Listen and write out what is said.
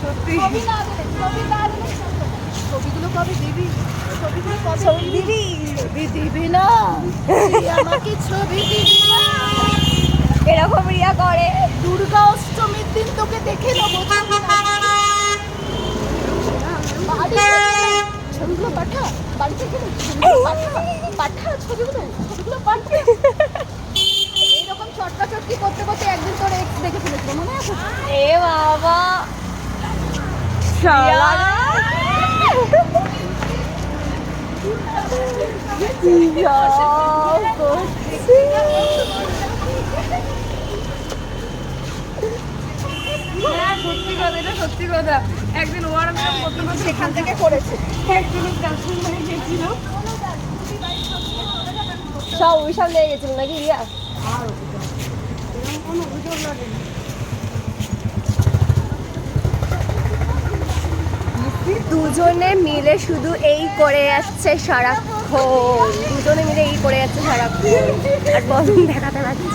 সত্যি ছবিগুলো কবে দিবি? ছবিগুলো কবে ছবি দিবি? দিবি না? তুই আমাকে ছবি দিবি না? এরকম রিয়া করে। দুর্গা অষ্টমীর দিন তোকে দেখে নেবো। ছবিগুলো পাঠা, বাড়ি থেকে ছবিগুলো পাঠা ছবিগুলো পাঠা। এইরকম চটকা চটকি করতে করতে একদিন তোর এক্স দেখে ফেলেছিল, মনে আছে? এ বাবা শালা হ্যাঁ সত্যি কথা, এটা সত্যি কথা। একদিন ওয়ার করতে করতে সেখান থেকে করেছে। একদিনের কাশ্মীর গেছিল, সব ওইসব লেগে গেছিল নাকি রিয়া? এরকম কোনো অভিযোগ লাগেনি। দুজনে মিলে শুধু এই করে যাচ্ছে সারাক্ষণ, দুজনে মিলে এই করে যাচ্ছে সারাক্ষণ, আর বদন দেখাতে পারছি।